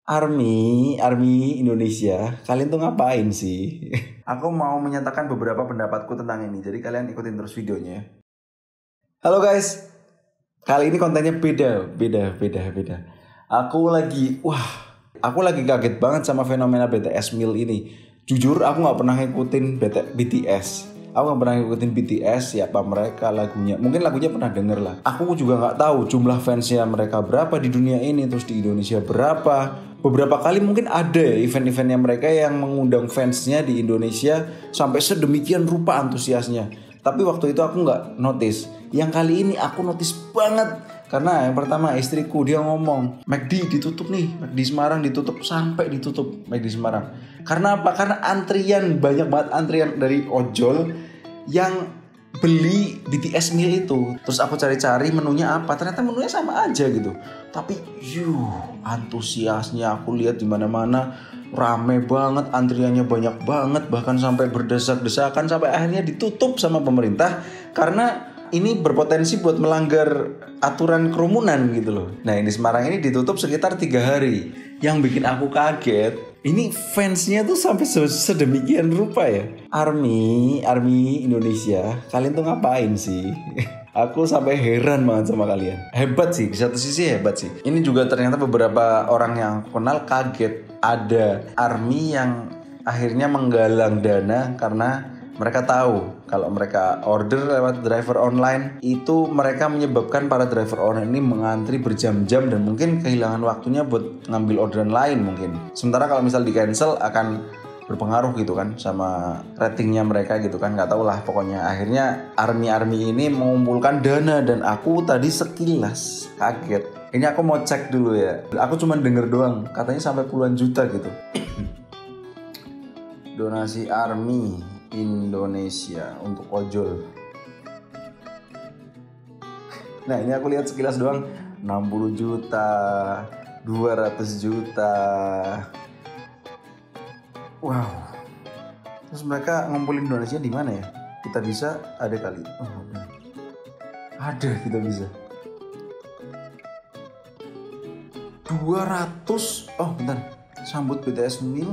Army Indonesia, kalian tuh ngapain sih? Aku mau menyatakan beberapa pendapatku tentang ini, jadi kalian ikutin terus videonya. Halo guys, kali ini kontennya beda. Aku lagi kaget banget sama fenomena BTS Meal ini. Jujur, aku nggak pernah ngikutin BTS. Aku nggak pernah ngikutin BTS, siapa mereka, lagunya. Mungkin lagunya pernah denger lah. Aku juga nggak tahu jumlah fansnya mereka berapa di dunia ini, terus di Indonesia berapa. Beberapa kali mungkin ada event-eventnya mereka yang mengundang fansnya di Indonesia sampai sedemikian rupa antusiasnya. Tapi waktu itu aku nggak notice. Yang kali ini aku notice banget. Karena yang pertama istriku dia ngomong, McD ditutup nih, McD Semarang ditutup sampai ditutup McD Semarang. Karena apa? Karena antrian, banyak banget antrian dari ojol yang beli BTS Meal itu. Terus aku cari-cari menunya apa, ternyata menunya sama aja gitu. Tapi antusiasnya aku lihat di mana-mana rame banget, antriannya banyak banget, bahkan sampai berdesak-desakan sampai akhirnya ditutup sama pemerintah karena ini berpotensi buat melanggar aturan kerumunan gitu loh. Nah ini Semarang ini ditutup sekitar 3 hari. Yang bikin aku kaget, ini fansnya tuh sampai sedemikian rupa ya. Army Indonesia, kalian tuh ngapain sih? Aku sampai heran banget sama kalian. Hebat sih, di satu sisi hebat sih. Ini juga ternyata beberapa orang yang aku kenal kaget. Ada Army yang akhirnya menggalang dana karena mereka tahu kalau mereka order lewat driver online itu mereka menyebabkan para driver online ini mengantri berjam-jam dan mungkin kehilangan waktunya buat ngambil orderan lain mungkin. Sementara kalau misal di cancel akan berpengaruh gitu kan sama ratingnya mereka gitu kan, nggak tahu lah pokoknya. Akhirnya Army ini mengumpulkan dana dan aku tadi sekilas kaget. Ini aku mau cek dulu ya. Aku cuma denger doang, katanya sampai puluhan juta gitu. Donasi Army Indonesia untuk ojol. Nah ini aku lihat sekilas doang 60 juta 200 juta. Wow. Terus mereka ngumpulin donasinya di mana ya? Kita bisa ada kali. Ada kita bisa 200. Oh bentar, sambut BTS Meal.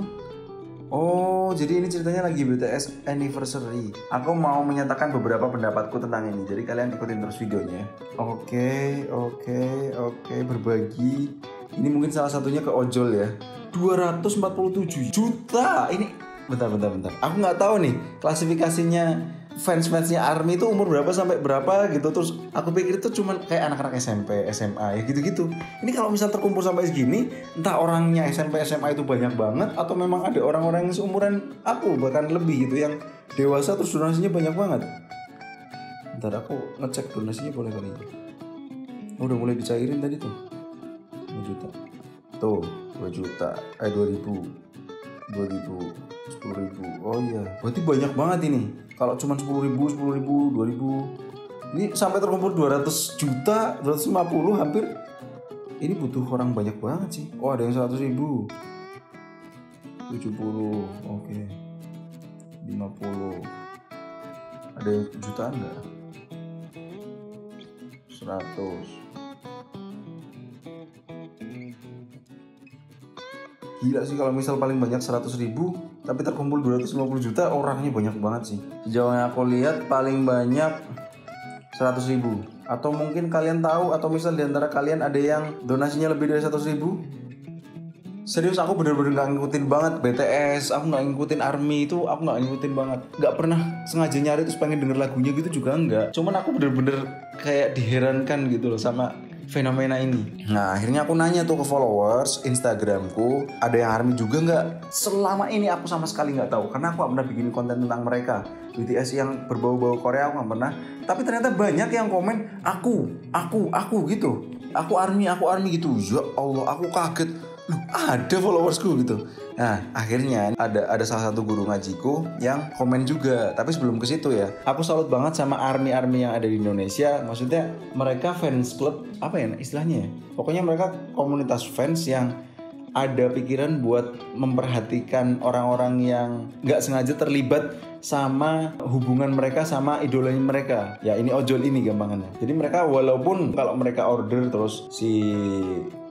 Oh, jadi ini ceritanya lagi BTS Anniversary. Aku mau menyatakan beberapa pendapatku tentang ini. Jadi kalian ikutin terus videonya. Oke, berbagi. Ini mungkin salah satunya ke ojol ya. 247 juta. Ini bentar. Aku nggak tahu nih klasifikasinya fans-fansnya Army itu umur berapa sampai berapa gitu. Terus aku pikir itu cuman kayak anak-anak SMP, SMA ya gitu-gitu. Ini kalau misal terkumpul sampai segini, entah orangnya SMP, SMA itu banyak banget atau memang ada orang-orang yang seumuran aku bahkan lebih gitu yang dewasa terus donasinya banyak banget. Bentar aku ngecek donasinya boleh kali. Udah mulai dicairin tadi tuh 2 juta. Tuh 2 juta, 2000, 10.000. Oh iya, berarti banyak banget ini. Kalau cuma 10.000, 2.000. Ini sampai terkumpul 200 juta, 250 hampir. Ini butuh orang banyak banget sih. Oh ada yang 100.000, 70, oke. 50. Ada yang jutaan enggak? 100. Gila sih kalau misal paling banyak 100.000 tapi terkumpul 250 juta, orangnya banyak banget sih. Sejauh yang aku lihat paling banyak 100.000. Atau mungkin kalian tahu atau misal diantara kalian ada yang donasinya lebih dari 100.000. Serius aku bener-bener gak ngikutin banget BTS, aku gak ngikutin Army itu, aku gak ngikutin banget. Gak pernah sengaja nyari terus pengen denger lagunya gitu juga enggak. Cuman aku bener-bener kayak diherankan gitu loh sama fenomena ini. Nah akhirnya aku nanya tuh ke followers Instagramku, ada yang Army juga nggak? Selama ini aku sama sekali nggak tahu karena aku nggak pernah bikin konten tentang mereka. BTS yang berbau-bau Korea aku nggak pernah. Tapi ternyata banyak yang komen aku gitu. Aku Army gitu. Ya Allah, aku kaget. Loh, ada followersku gitu. Nah akhirnya ada salah satu guru ngajiku yang komen juga. Tapi sebelum ke situ ya, aku salut banget sama Army yang ada di Indonesia. Maksudnya mereka fans club apa ya istilahnya ya? Pokoknya mereka komunitas fans yang ada pikiran buat memperhatikan orang-orang yang nggak sengaja terlibat sama hubungan mereka sama idolanya mereka. Ya ini ojol ini gampangannya. Jadi mereka walaupun kalau mereka order terus si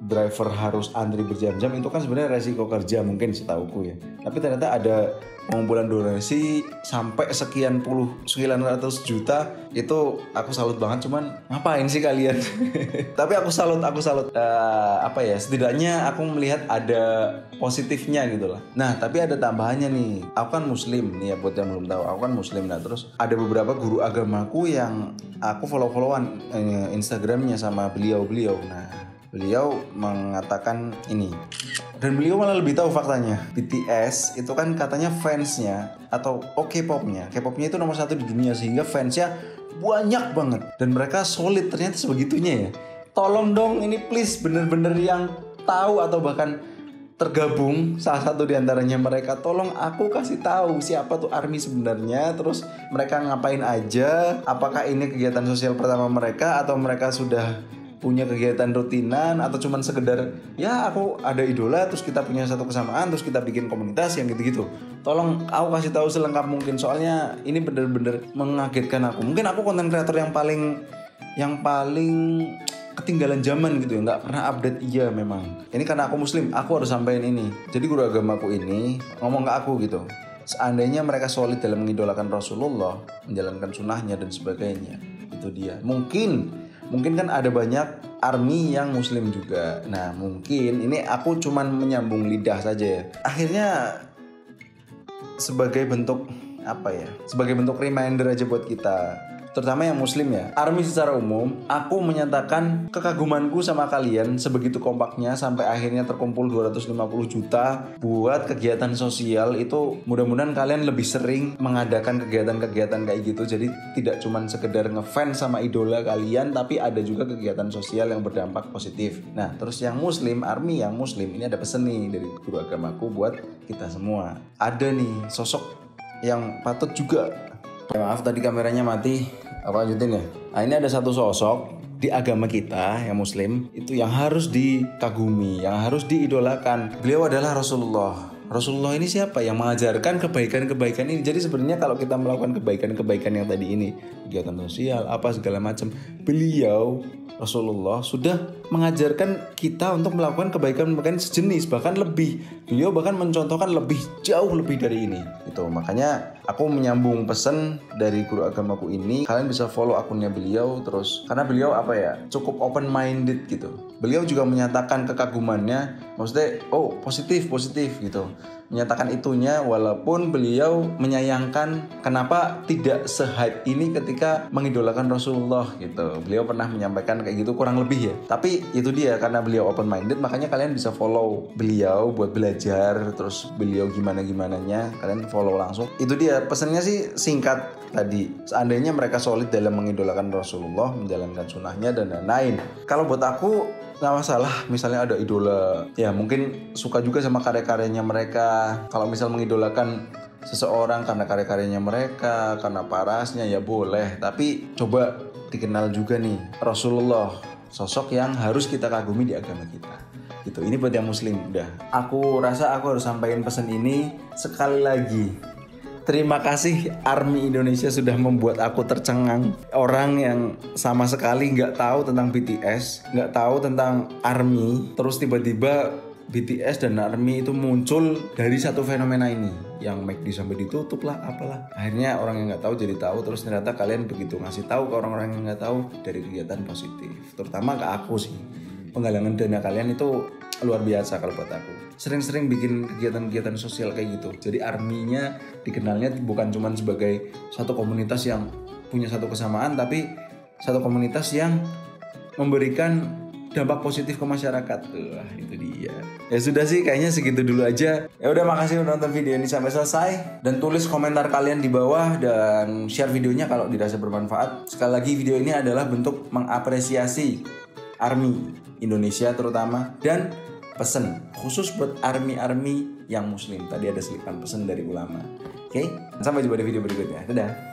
driver harus antri berjam-jam, itu kan sebenarnya resiko kerja mungkin setauku ya. Tapi ternyata ada pengumpulan donasi sampai sekian ratus juta, itu aku salut banget. Cuman ngapain sih kalian? Tapi aku salut. Setidaknya aku melihat ada positifnya gitu lah. Nah tapi ada tambahannya nih, aku kan muslim nih ya, buat yang belum tahu, aku kan muslim. Nah terus ada beberapa guru agamaku yang aku follow-followan Instagramnya sama beliau. Nah beliau mengatakan ini, dan beliau malah lebih tahu faktanya. BTS itu kan katanya fansnya atau K-popnya itu nomor 1 di dunia, sehingga fansnya banyak banget dan mereka solid ternyata sebegitunya ya. Tolong dong ini please, bener-bener yang tahu atau bahkan tergabung salah satu di antaranya mereka, tolong aku kasih tahu siapa tuh ARMY sebenarnya, terus mereka ngapain aja, apakah ini kegiatan sosial pertama mereka atau mereka sudah punya kegiatan rutinan atau cuman sekedar ya aku ada idola terus kita punya satu kesamaan terus kita bikin komunitas yang gitu-gitu. Tolong aku kasih tahu selengkap mungkin, soalnya ini bener-bener mengagetkan aku. Mungkin aku konten kreator yang paling ketinggalan zaman gitu ya, nggak pernah update. Iya memang ini karena aku muslim, aku harus sampein ini. Jadi guru agamaku ini ngomong ke aku gitu, seandainya mereka solid dalam mengidolakan Rasulullah, menjalankan sunnahnya dan sebagainya, itu dia. Mungkin kan ada banyak ARMY yang muslim juga. Nah mungkin ini aku cuman menyambung lidah saja ya. Akhirnya sebagai bentuk sebagai bentuk reminder aja buat kita, terutama yang muslim ya, ARMY secara umum, aku menyatakan kekagumanku sama kalian sebegitu kompaknya sampai akhirnya terkumpul 250 juta buat kegiatan sosial. Itu mudah-mudahan kalian lebih sering mengadakan kegiatan-kegiatan kayak gitu. Jadi tidak cuma sekedar ngefans sama idola kalian, tapi ada juga kegiatan sosial yang berdampak positif. Nah terus yang muslim, ARMY yang muslim, ini ada pesan nih dari guru agamaku buat kita semua. Ada nih sosok yang patut juga. Maaf tadi kameranya mati, aku lanjutin ya. Nah ini ada satu sosok di agama kita yang muslim itu yang harus dikagumi, yang harus diidolakan. Beliau adalah Rasulullah. Rasulullah ini siapa? Yang mengajarkan kebaikan-kebaikan ini. Jadi sebenarnya kalau kita melakukan kebaikan-kebaikan yang tadi ini, kegiatan sosial apa segala macam, beliau Rasulullah sudah mengajarkan kita untuk melakukan kebaikan-kebaikan sejenis, bahkan lebih. Beliau bahkan mencontohkan jauh lebih dari ini. Itu makanya aku menyambung pesan dari guru agamaku ini. Kalian bisa follow akunnya beliau terus, karena beliau cukup open minded gitu. Beliau juga menyatakan kekagumannya, maksudnya positif gitu. Menyatakan itunya, walaupun beliau menyayangkan kenapa tidak se-hype ini ketika mengidolakan Rasulullah gitu. Beliau pernah menyampaikan kayak gitu kurang lebih ya. Tapi itu dia, karena beliau open minded, makanya kalian bisa follow beliau buat belajar. Terus beliau gimana-gimananya, kalian follow langsung. Itu dia, pesannya sih singkat tadi. Seandainya mereka solid dalam mengidolakan Rasulullah, menjalankan sunnahnya dan lain-lain. Kalau buat aku nggak masalah, misalnya ada idola ya, mungkin suka juga sama karya-karyanya mereka. Kalau misal mengidolakan seseorang karena karya-karyanya mereka, karena parasnya, ya boleh. Tapi coba dikenal juga nih Rasulullah, sosok yang harus kita kagumi di agama kita gitu. Ini buat yang muslim. Udah, aku rasa aku harus sampaikan pesan ini sekali lagi. Terima kasih ARMY Indonesia sudah membuat aku tercengang. Orang yang sama sekali nggak tahu tentang BTS, nggak tahu tentang ARMY, terus tiba-tiba BTS dan ARMY itu muncul dari satu fenomena ini, yang McD sampai ditutup lah, apalah. Akhirnya orang yang nggak tahu jadi tahu, terus ternyata kalian begitu ngasih tahu ke orang-orang yang nggak tahu dari kegiatan positif, terutama ke aku sih. Penggalangan dana kalian itu luar biasa kalau buat aku. Sering-sering bikin kegiatan-kegiatan sosial kayak gitu. Jadi ARMY-nya dikenalnya bukan cuma sebagai satu komunitas yang punya satu kesamaan, tapi satu komunitas yang memberikan dampak positif ke masyarakat. Itu dia. Ya sudah sih, kayaknya segitu dulu aja. Ya udah, makasih udah nonton video ini sampai selesai, dan tulis komentar kalian di bawah dan share videonya kalau dirasa bermanfaat. Sekali lagi, video ini adalah bentuk mengapresiasi ARMY Indonesia terutama, dan pesan khusus buat ARMY yang muslim. Tadi ada selipan pesan dari ulama. Oke, sampai jumpa di video berikutnya. Dadah.